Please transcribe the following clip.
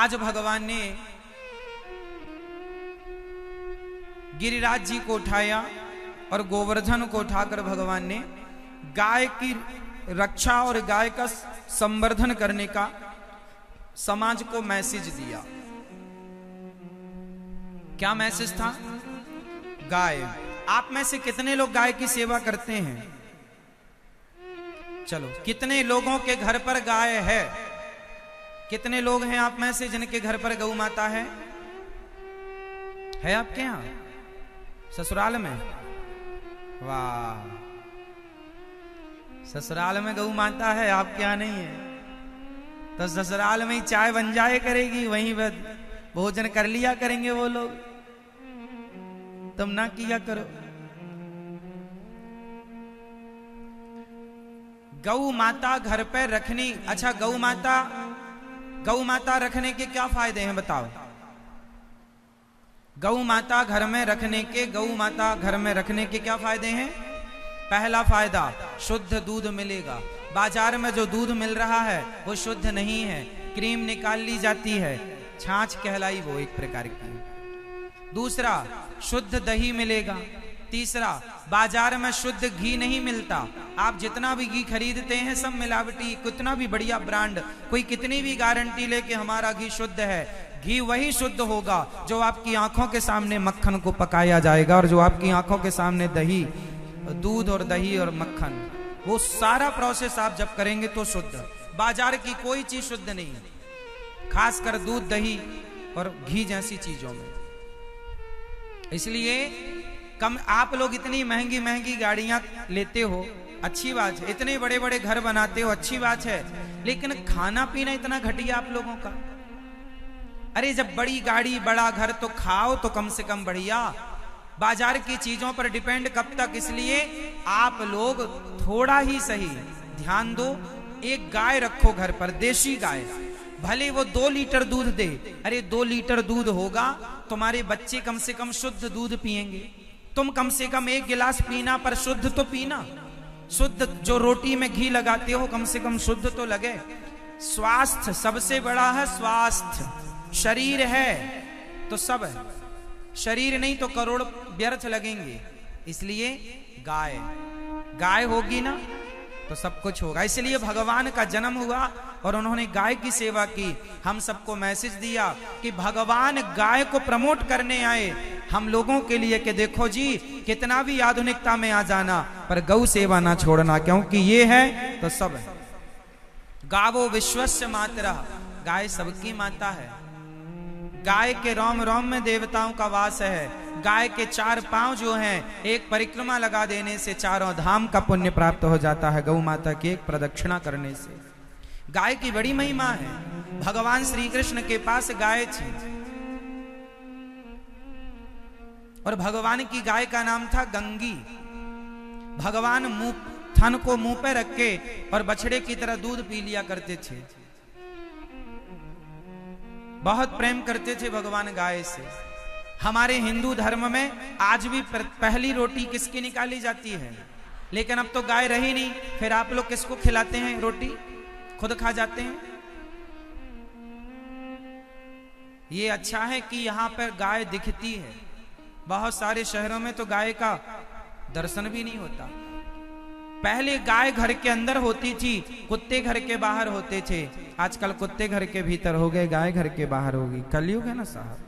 आज भगवान ने गिरिराज जी को उठाया और गोवर्धन को उठाकर भगवान ने गाय की रक्षा और गाय का संवर्धन करने का समाज को मैसेज दिया। क्या मैसेज था? गाय। आप में से कितने लोग गाय की सेवा करते हैं? चलो, कितने लोगों के घर पर गाय है? कितने लोग हैं आप में से जिनके घर पर गौ माता है आपके यहां ससुराल में? वाह, ससुराल में गौ माता है, आपके यहां नहीं है तो ससुराल में ही चाय बन जाए करेगी, वहीं भोजन कर लिया करेंगे वो लोग, तुम ना किया करो। गौ माता घर पर रखनी। अच्छा, गौ माता रखने के क्या फायदे हैं बताओ? गौ माता घर में रखने के क्या फायदे हैं? पहला फायदा, शुद्ध दूध मिलेगा। बाजार में जो दूध मिल रहा है वो शुद्ध नहीं है, क्रीम निकाल ली जाती है, छाछ कहलाई वो एक प्रकार की। दूसरा, शुद्ध दही मिलेगा। तीसरा, बाजार में शुद्ध घी नहीं मिलता। आप जितना भी घी खरीदते हैं सब मिलावटी, कितना भी बढ़िया ब्रांड, कोई कितनी भी गारंटी ले कि हमारा घी शुद्ध है, घी वही शुद्ध होगा जो आपकी आंखों के सामने मक्खन को पकाया जाएगा, और जो आपकी आंखों के सामने दही, दूध और दही और मक्खन, वो सारा प्रोसेस आप जब करेंगे तो शुद्ध। बाजार की कोई चीज शुद्ध नहीं है, खासकर दूध, दही और घी जैसी चीजों में। इसलिए कम आप लोग इतनी महंगी महंगी गाड़ियां लेते हो, अच्छी बात है, इतने बड़े बड़े घर बनाते हो, अच्छी बात है, लेकिन खाना पीना इतना घटिया आप लोगों का। अरे जब बड़ी गाड़ी बड़ा घर तो खाओ तो कम से कम बढ़िया, बाजार की चीजों पर डिपेंड कब तक? इसलिए आप लोग थोड़ा ही सही ध्यान दो, एक गाय रखो घर पर, देशी गाय, भले वो 2 लीटर दूध दे। अरे 2 लीटर दूध होगा, तुम्हारे बच्चे कम से कम शुद्ध दूध पिएंगे। तुम कम से कम 1 गिलास पीना, पर शुद्ध तो पीना। शुद्ध, जो रोटी में घी लगाते हो कम से कम शुद्ध तो लगे। स्वास्थ्य सबसे बड़ा है, स्वास्थ्य। शरीर है तो सब है, शरीर नहीं तो करोड़ व्यर्थ लगेंगे। इसलिए गाय होगी ना तो सब कुछ होगा। इसलिए भगवान का जन्म हुआ और उन्होंने गाय की सेवा की। हम सबको मैसेज दिया कि भगवान गाय को प्रमोट करने आए हम लोगों के लिए, कि देखो जी, कितना भी आधुनिकता में आ जाना पर गौ सेवा ना छोड़ना, क्योंकि ये है तो सब है। गावो विश्वस्य मातरा, गाय सबकी माता है। गाय के रोम रोम में देवताओं का वास है। गाय के 4 पांव जो हैं, एक परिक्रमा लगा देने से 4 धाम का पुण्य प्राप्त हो जाता है, गौ माता की एक प्रदक्षिणा करने से। गाय की बड़ी महिमा है। भगवान श्री कृष्ण के पास गाय थी और भगवान की गाय का नाम था गंगी। भगवान थन को मुंह पे रख के और बछड़े की तरह दूध पी लिया करते थे। बहुत प्रेम करते थे भगवान गाय से। हमारे हिंदू धर्म में आज भी पहली रोटी किसकी निकाली जाती है? लेकिन अब तो गाय रही नहीं, फिर आप लोग किसको खिलाते हैं रोटी? खुद खा जाते हैं। ये अच्छा है कि यहाँ पर गाय दिखती है। बहुत सारे शहरों में तो गाय का दर्शन भी नहीं होता। पहले गाय घर के अंदर होती थी, कुत्ते घर के बाहर होते थे। आजकल कुत्ते घर के भीतर हो गए, गाय घर के बाहर होगी। कलयुग है ना साहब।